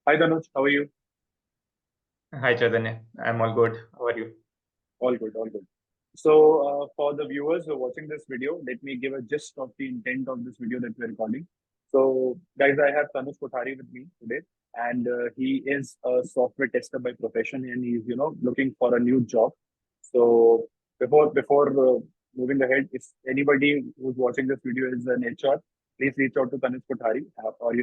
Hi Dhanuj, how are you? Hi, Chaitanya. I'm all good. How are you? All good, all good. So, for the viewers who are watching this video, let me give a gist of the intent of this video that we're recording. So, guys, I have Dhanuj Kothari with me today, and he is a software tester by profession, and he's looking for a new job. So, before moving ahead, if anybody who's watching this video is an HR, please reach out to Dhanuj Kothari, or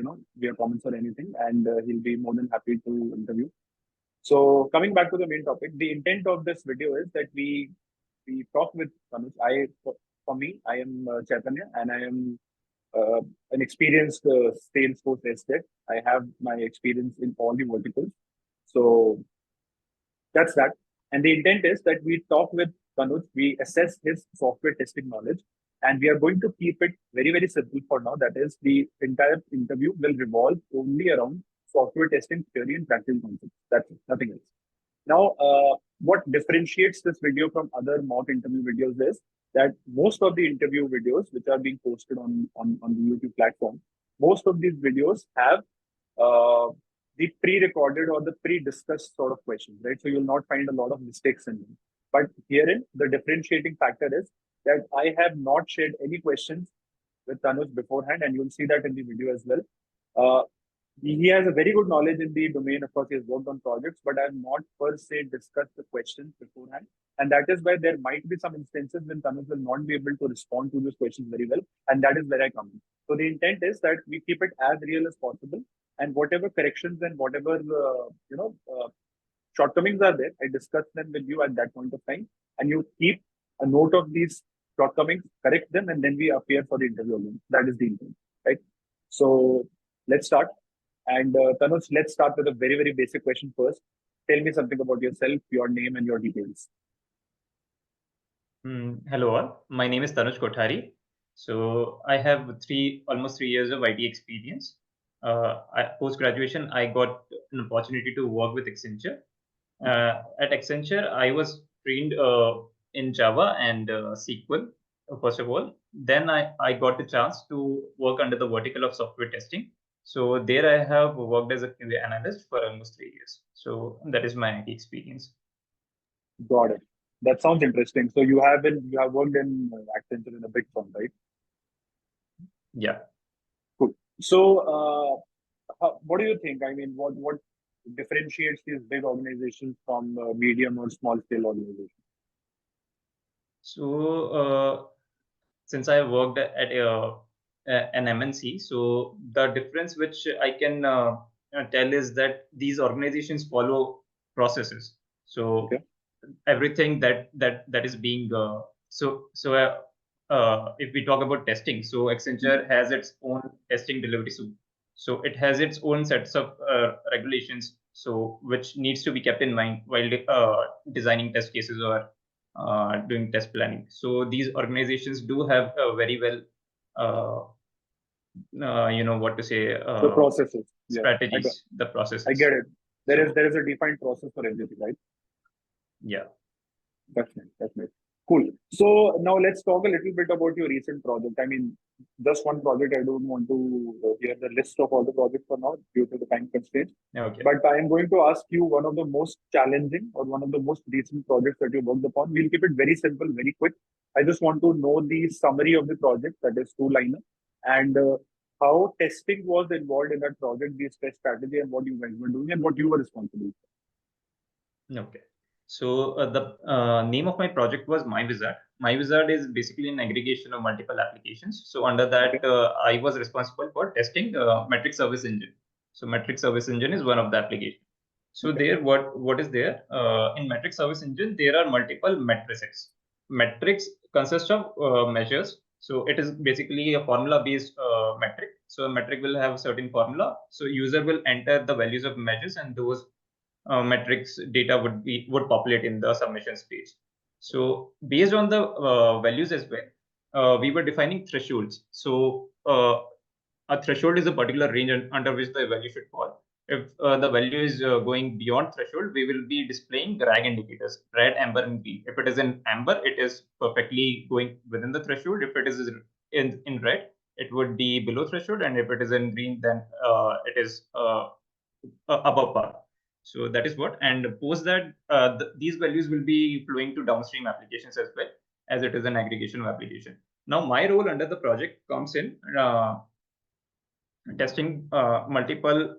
give comments or anything, and he'll be more than happy to interview. So coming back to the main topic, the intent of this video is that we talk with Tanuj. For me, I am Chaitanya, and I am an experienced Salesforce tester. I have my experience in all the verticals. So that's that. And the intent is that we talk with Tanuj, we assess his software testing knowledge, and we are going to keep it very, very simple for now. That is, the entire interview will revolve only around software testing theory and practical concepts. That's it, nothing else. Now, what differentiates this video from other mock interview videos is that most of the interview videos which are being posted on the YouTube platform, most of these videos have uh, the pre-recorded or the pre-discussed sort of questions, right? So you'll not find a lot of mistakes in them. But herein, the differentiating factor is that I have not shared any questions with Tanuj beforehand, and you'll see that in the video as well. Uh, he has a very good knowledge in the domain. Of course, he has worked on projects, but I have not per se discussed the questions beforehand. And that is why there might be some instances when Tanuj will not be able to respond to those questions very well. And that is where I come in. So the intent is that we keep it as real as possible. And whatever corrections and whatever, shortcomings are there, I discuss them with you at that point of time. And you keep a note of these shortcomings, correct them, and then we appear for the interview again. That is the intent, right? So let's start. And Tanuj, let's start with a very, very basic question first. Tell me something about yourself, your name, and your details. Hello all. My name is Tanuj Kothari. So I have almost 3 years of IT experience. Post graduation, I got an opportunity to work with Accenture. At Accenture, I was trained in Java and SQL, first of all. Then I got the chance to work under the vertical of software testing. So there I have worked as a QA analyst for almost 3 years. So that is my IT experience. Got it. That sounds interesting. So you have worked in Accenture in a big firm, right? Yeah. Cool. So, what do you think? I mean, what differentiates these big organizations from medium or small scale organizations? So, since I worked at an MNC, so the difference which I can tell is that these organizations follow processes. So Okay. everything that is being if we talk about testing, so Mhm. Accenture has its own testing delivery suite. So it has its own sets of regulations, so which needs to be kept in mind while designing test cases or doing test planning. So these organizations do have a very well, what to say, The processes. Yeah, strategies, the I get processes. it. So There is a defined process for everything, right? yeah. That's nice. That's nice. Cool. So now let's talk a little bit about your recent project. I mean, just one project. I don't want to hear the list of all the projects for now due to the time constraints. Okay. But I am going to ask you one of the most challenging or one of the most recent projects that you worked upon. We'll keep it very simple, very quick. I just want to know the summary of the project, that is two-liner, and how testing was involved in that project, the test strategy, and what you guys were doing, and what you were responsible Okay. So the name of my project was My Wizard. My Wizard is basically an aggregation of multiple applications. So under for. that, Okay. I was responsible for testing metric service engine. So metric service engine is one of the applications. So Okay. there, what is there in metric service engine? There are multiple matrices. Metrics consist of measures. So it is basically a formula-based metric. So a metric will have a certain formula. So user will enter the values of measures, and those metrics data would populate in the submissions page. So based on the values as well, we were defining thresholds. So a threshold is a particular range under which the value should fall. If the value is going beyond threshold, we will be displaying RAG indicators, red, amber, and green. If it is in amber, it is perfectly going within the threshold. If it is in red, it would be below threshold, and if it is in green, then it is above par. So that is what, and post that these values will be flowing to downstream applications as well, as it is an aggregation of application. Now my role under the project comes in testing multiple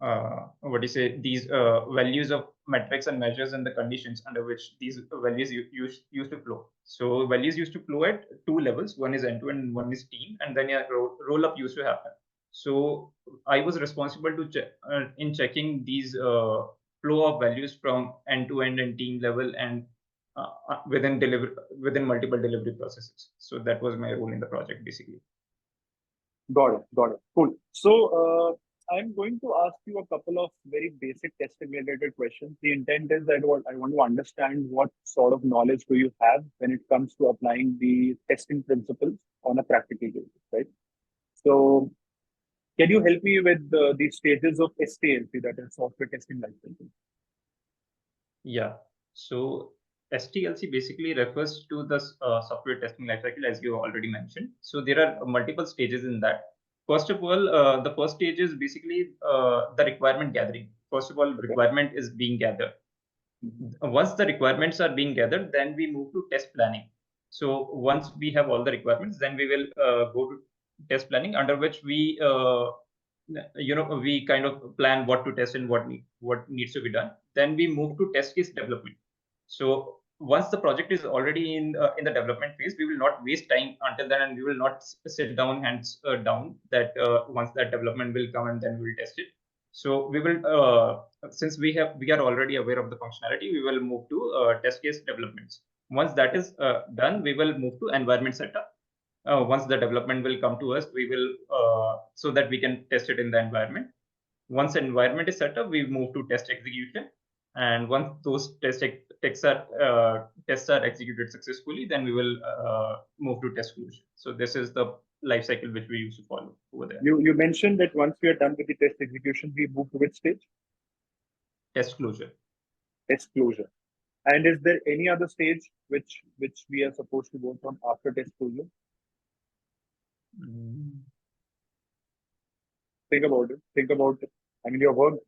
what do you say, these values of metrics and measures and the conditions under which these values used to flow. So values used to flow at two levels. One is end-to-end and one is team, and then a roll-up used to happen. So I was responsible to in checking these flow of values from end-to-end and team level and within multiple delivery processes. So that was my role in the project basically. Got it. Got it. Cool. So I'm going to ask you a couple of very basic testing related questions. The intent is that what I want to understand, what sort of knowledge do you have when it comes to applying the testing principles on a practical basis, right? So can you help me with the stages of STLC, that is software testing lifecycle? Yeah. So STLC basically refers to the software testing lifecycle, as you already mentioned. So there are multiple stages in that. First of all, the first stage is basically the requirement gathering. First of all, requirement is being gathered. Once the requirements are being gathered, then we move to test planning. So once we have all the requirements, then we will go to test planning, under which we we kind of plan what to test and what needs to be done. Then we move to test case development. So once the project is already in the development phase, we will not waste time until then, and we will not sit down hands down that once that development will come and then we will test it. So we will since we are already aware of the functionality, we will move to test case developments. Once that is done, we will move to environment setup. Once the development will come to us, we will so that we can test it in the environment. Once the environment is set up, we move to test execution, and once those tests are executed successfully, then we will move to test closure. So this is the life cycle which we used to follow over there. You mentioned that once we are done with the test execution, we move to which stage? Test closure. Test closure. And is there any other stage which we are supposed to go from after test closure? Think about it. Think about it. I mean, you have worked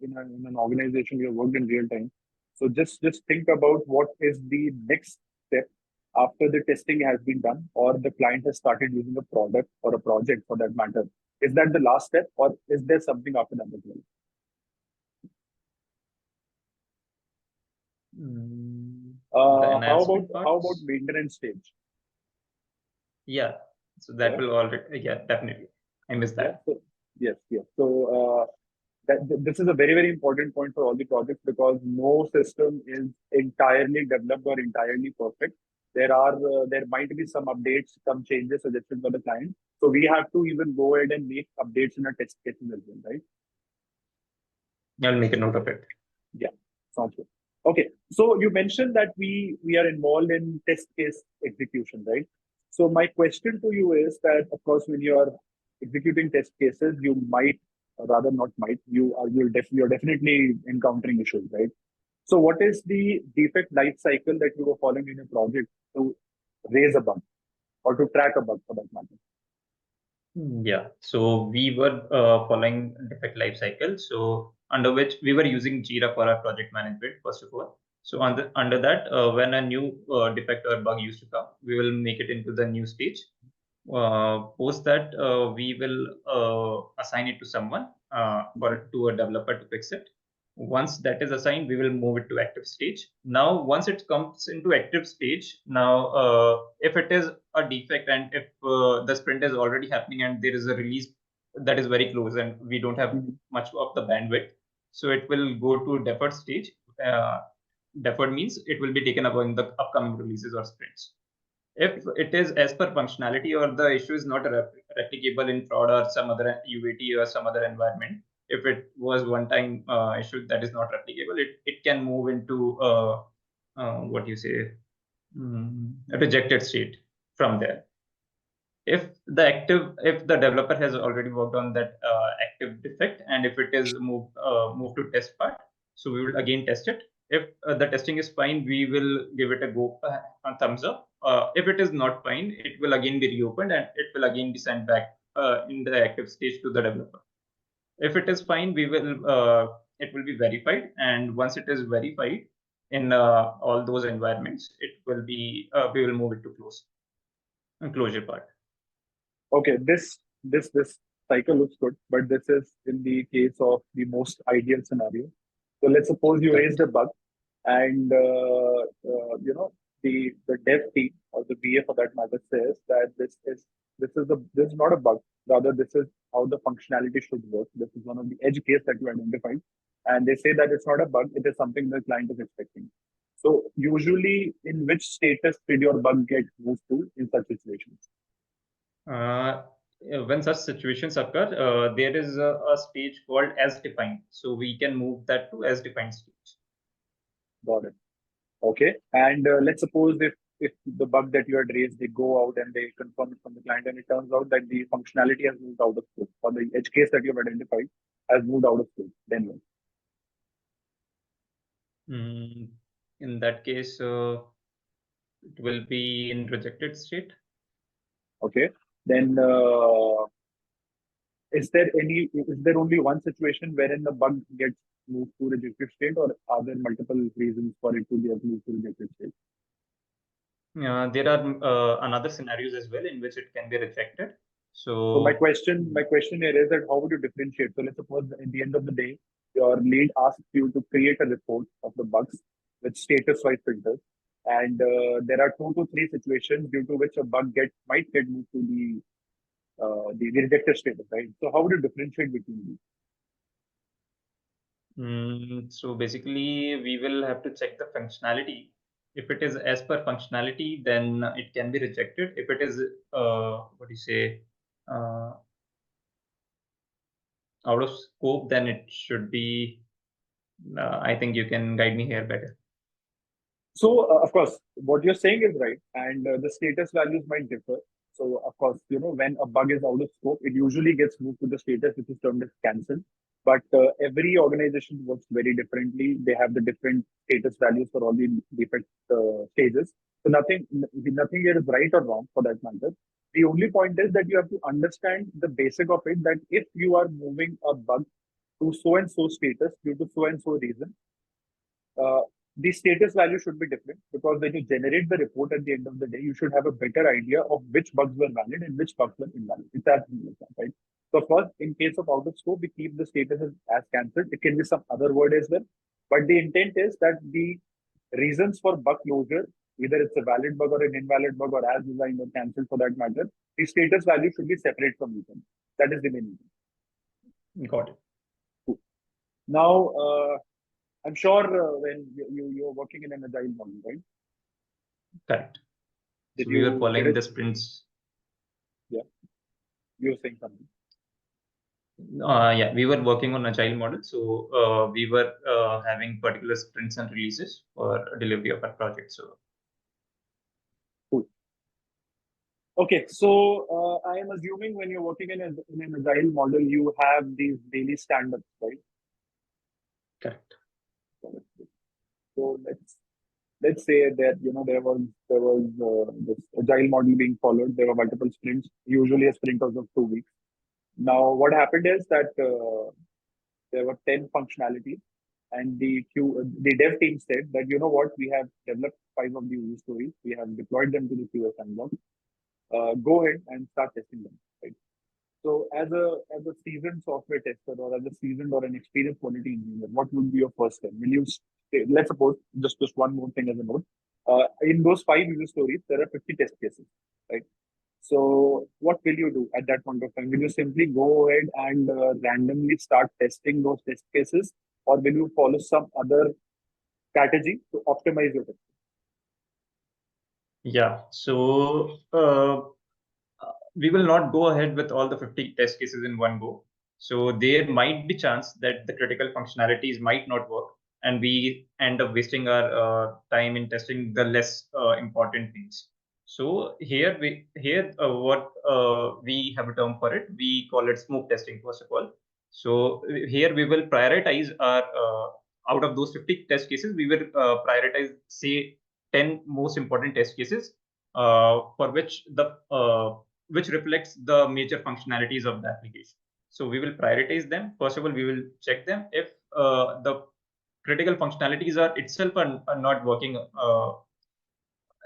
in an organization, you have worked in real time. So just think about what is the next step after the testing has been done, or the client has started using a product or a project for that matter. Is that the last step, or is there something after that as well? How about maintenance stage? Yeah, so that will already, definitely. I missed that. Yes. So this is a very, very important point for all the projects, because no system is entirely developed or entirely perfect. There might be some updates, some changes suggested by the client. So we have to even go ahead and make updates in our test cases as well, right? I'll make a note of it. Yeah, sounds good. Okay, so you mentioned that we are involved in test case execution, right? So my question to you is that, of course, when you are executing test cases, you might, or rather not might, you're definitely encountering issues, right? So what is the defect life cycle that you were following in a project to raise a bug or to track a bug for that matter? Yeah, so we were following defect life cycle. So under which we were using Jira for our project management, first of all. So under that, when a new defect or bug used to come, we will make it into the new stage. Post that, we will assign it to someone to a developer to fix it. Once that is assigned, we will move it to active stage. Now, once it comes into active stage, now if it is a defect and if the sprint is already happening and there is a release that is very close and we don't have much of the bandwidth, so it will go to deferred stage. Deferred means it will be taken up in the upcoming releases or sprints. If it is as per functionality or the issue is not replicable in prod or some other UAT or some other environment, if it was one-time issue that is not replicable, it can move into what you say, a rejected state from there. If the developer has already worked on that active defect, and if it is moved to test part, so we will again test it. If the testing is fine, we will give it a go, a thumbs up. If it is not fine, it will again be reopened and it will again be sent back in the active stage to the developer. If it is fine, we will it will be verified, and once it is verified in all those environments, it will be we will move it to closure part. Okay, this cycle looks good, but this is in the case of the most ideal scenario. So let's suppose you raised a bug, and the dev team or the BA for that matter says that this is not a bug. Rather, this is how the functionality should work. This is one of the edge case that you identified, and they say that it's not a bug. It is something the client is expecting. So usually, in which status did your bug get moved to in such situations? When such situations occur, there is a stage called as defined. So we can move that to as defined stage. Got it. Okay. And let's suppose if the bug that you had raised, they go out and they confirm it from the client, and it turns out that the functionality has moved out of scope, or the edge case that you have identified has moved out of scope, then what? In that case, it will be in rejected state. Okay. Then is there only one situation wherein the bug gets moved to rejected state, or are there multiple reasons for it to get moved to rejected state? There are another scenarios as well in which it can be rejected. So my question here is that how would you differentiate? So let's suppose at the end of the day, your lead asks you to create a report of the bugs with status-wise filters, and there are 2 to 3 situations due to which a bug might get moved to the rejected status, right? So how would you differentiate between these? So basically, we will have to check the functionality. If it is as per functionality, then it can be rejected. If it is, what do you say, out of scope, then it should be. I think you can guide me here better. So, of course, what you're saying is right, and the status values might differ. So, of course, when a bug is out of scope, it usually gets moved to the status which is termed as cancelled. But every organization works very differently. They have the different status values for all the defect stages. So, nothing here is right or wrong for that matter. The only point is that you have to understand the basic of it, that if you are moving a bug to so and so status due to so and so reason, uh, the status value should be different, because when you generate the report at the end of the day, you should have a better idea of which bugs were valid and which bugs were invalid. It's as simple as that, right? So, first, in case of out of scope, we keep the status as cancelled. It can be some other word as well, but the intent is that the reasons for bug closure, either it's a valid bug or an invalid bug or as designed or cancelled for that matter, the status value should be separate from each other. That is the main reason. Got it. Cool. Now, I'm sure when you're working in an agile model, right? Correct. Did So we were you following the sprints. Yeah, you were saying something. Yeah, we were working on agile model. So we were having particular sprints and releases for delivery of our project. So Cool. Okay, so I am assuming when you're working in an agile model, you have these daily stand-ups, right? correct. So let's say that there was this agile model being followed. There were multiple sprints, usually a sprint of 2 weeks. Now, what happened is that there were 10 functionalities, and the dev team said that, you know what, we have developed 5 of the user stories, we have deployed them to the QA sandbox. Go ahead and start testing them, right? So, as a seasoned software tester, or as a seasoned or an experienced quality engineer, what would be your first step? Will you let's suppose, just one more thing as a note. In those 5 user stories, there are 50 test cases, right? So, what will you do at that point of time? Will you simply go ahead and randomly start testing those test cases, or will you follow some other strategy to optimize your test? Yeah. So we will not go ahead with all the 50 test cases in one go. So there might be chance that the critical functionalities might not work, and we end up wasting our time in testing the less important things. So here what we have a term for it. We call it smoke testing first of all. So here we will prioritize our out of those 50 test cases, we will prioritize say 10 most important test cases for which reflects the major functionalities of the application. So we will prioritize them. First of all, we will check them if the critical functionalities are itself are not working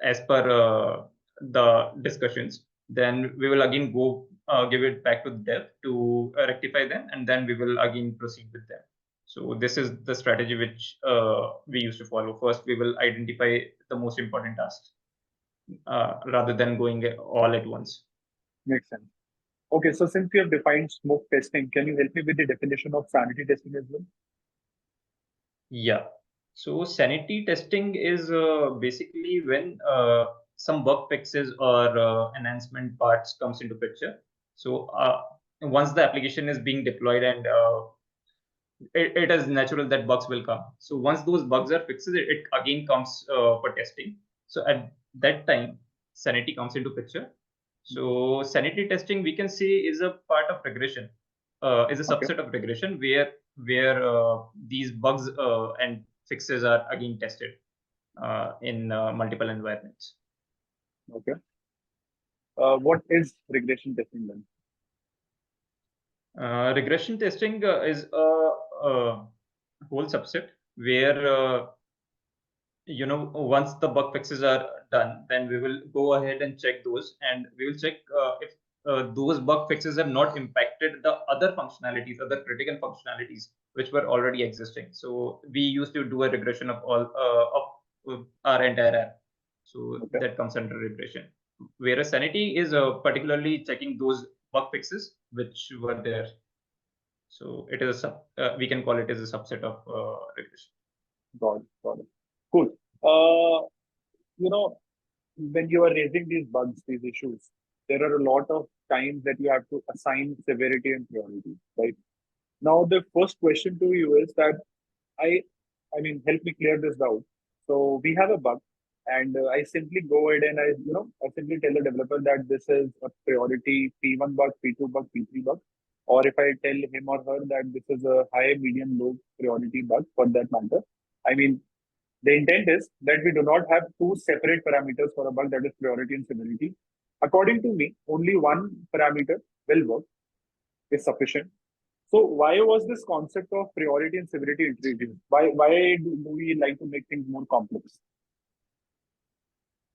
as per the discussions. Then we will again go give it back to the dev to rectify them, and then we will again proceed with them. So this is the strategy which we used to follow. First, we will identify the most important tasks rather than going all at once. Makes sense. Okay, so since we have defined smoke testing, can you help me with the definition of sanity testing as well? Yeah. So sanity testing is basically when some bug fixes or enhancement parts comes into picture. So once the application is being deployed and it is natural that bugs will come. So once those bugs are fixed, it again comes for testing. So at that time, sanity comes into picture. So sanity testing, we can say, is a part of regression, is a Okay, subset of regression where these bugs and fixes are again tested in multiple environments. okay. What is regression testing then? Regression testing is a whole subset where once the bug fixes are done, then we will go ahead and check those, and we will check if those bug fixes have not impacted the other functionalities, other critical functionalities which were already existing. So we used to do a regression of all of our entire app. So Okay, that comes under regression. Whereas sanity is particularly checking those bug fixes which were there. So it is we can call it as a subset of regression. got it. Cool. Uh, you know, when you are raising these bugs, these issues, there are a lot of times that you have to assign severity and priority, right? Now, the first question to you is that I, I mean, help me clear this doubt. So we have a bug, and I simply go ahead and I simply tell the developer that this is a priority P1 bug, P2 bug, P3 bug, or if I tell him or her that this is a high, medium, low priority bug for that matter. I mean, the intent is that we do not have two separate parameters for a bug, that is priority and severity. According to me, only one parameter will work, is sufficient. So why was this concept of priority and severity introduced? Why do we like to make things more complex?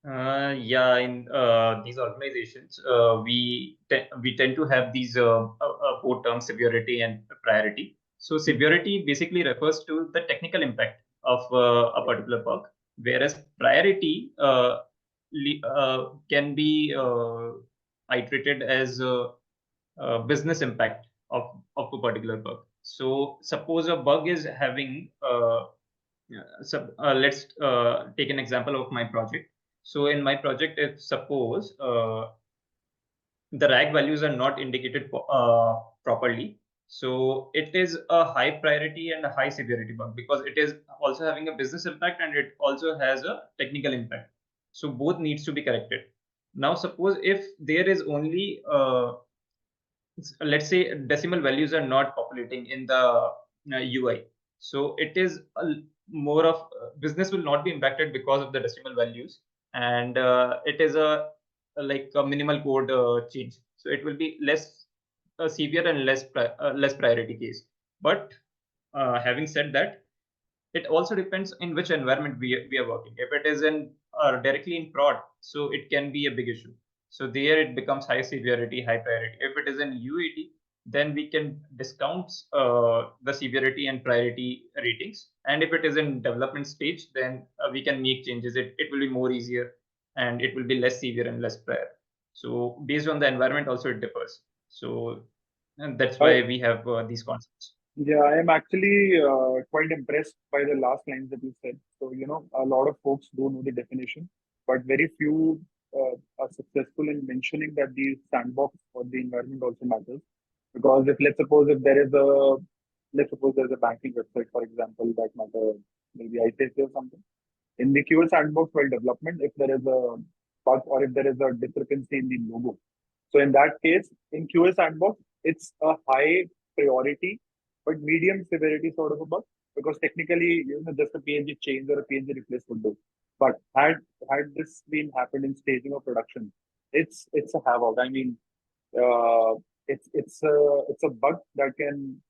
Yeah, in these organizations, we tend to have these both terms, severity and priority. So severity basically refers to the technical impact of a particular bug, whereas priority can be iterated as business impact of a particular bug. So suppose a bug is having yeah. So let's take an example of my project. So in my project, if suppose the RAG values are not indicated properly, so it is a high priority and a high severity bug because it is also having a business impact and it also has a technical impact. So both needs to be corrected. Now suppose if there is only let's say decimal values are not populating in the UI. So it is more of business will not be impacted because of the decimal values, and it is like a minimal code change. So it will be less severe and less priority case. But having said that, it also depends in which environment we are working. If it is in directly in prod, so it can be a big issue. So there it becomes high severity, high priority. If it is in UAT, then we can discount the severity and priority ratings. And if it is in development stage, then we can make changes. It will be more easier and it will be less severe and less prior. So based on the environment also it differs. So and that's I, why we have these concepts. yeah, I am actually quite impressed by the last lines that you said. So, a lot of folks do know the definition, but very few are successful in mentioning that the sandbox or the environment also matters. Because if let's suppose there's a banking website, for example, that matter, maybe ICICI or something. In the QA sandbox while development, if there is a bug or if there is a discrepancy in the logo. So in that case, in QA sandbox, it's a high priority but medium severity sort of a bug because technically, just a PNG change or a PNG replace would do. But had this been happened in staging or production, it's a havoc. I mean, uh, it's a bug that can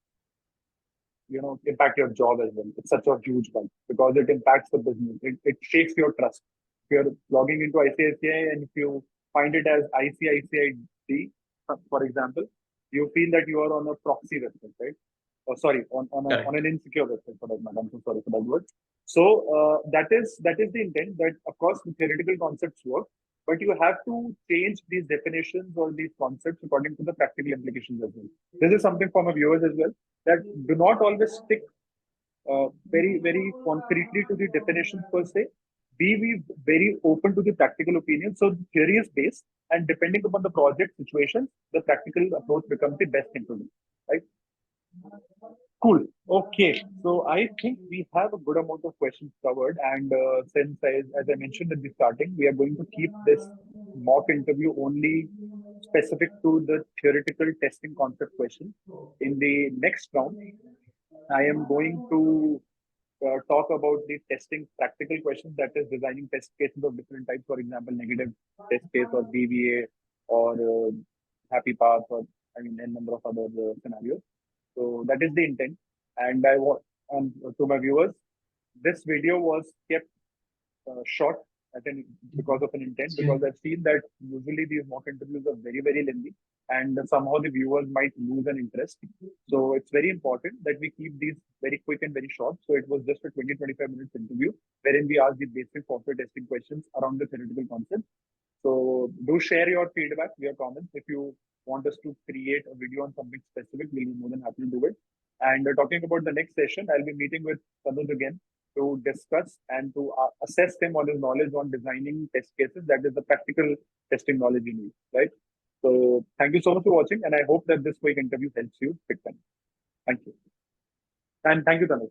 impact your job as well. It's such a huge bug because it impacts the business. It shakes your trust. If you're logging into ICICI and if you find it as ICICID, for example, you feel that you are on a proxy website, right? Or sorry, on Correct. an insecure website for that matter. I'm so sorry for that word. So that is the intent. That of course the theoretical concepts work, but you have to change these definitions or these concepts according to the practical implications as well. This is something for my viewers as well, that do not always stick very concretely to the definitions per se. Be very open to the practical opinion. So the theory is based, and depending upon the project situation, the practical approach becomes the best thing to do. Right? Cool. Okay. So I think we have a good amount of questions covered. And since, as I mentioned at the starting, we are going to keep this mock interview only specific to the theoretical testing concept question. In the next round, I am going to talk about the testing practical questions, that is designing test cases of different types, for example, negative test case or BVA or happy path or I mean, a number of other scenarios. So that is the intent. And I want, and to my viewers, this video was kept short because of an intent, because I've seen that usually these mock interviews are very lengthy and somehow the viewers might lose an interest. So it's very important that we keep these very quick and very short. So it was just a 20-25 minutes interview wherein we asked the basic software testing questions around the theoretical concepts. So do share your feedback, your comments. If you want us to create a video on something specific, we'll be more than happy to do it. And talking about the next session, I'll be meeting with Tanuj again to discuss and to assess him on his knowledge on designing test cases. That is the practical testing knowledge you need, right? So thank you so much for watching, and I hope that this quick interview helps you pick time. Thank you. And thank you, Tanuj.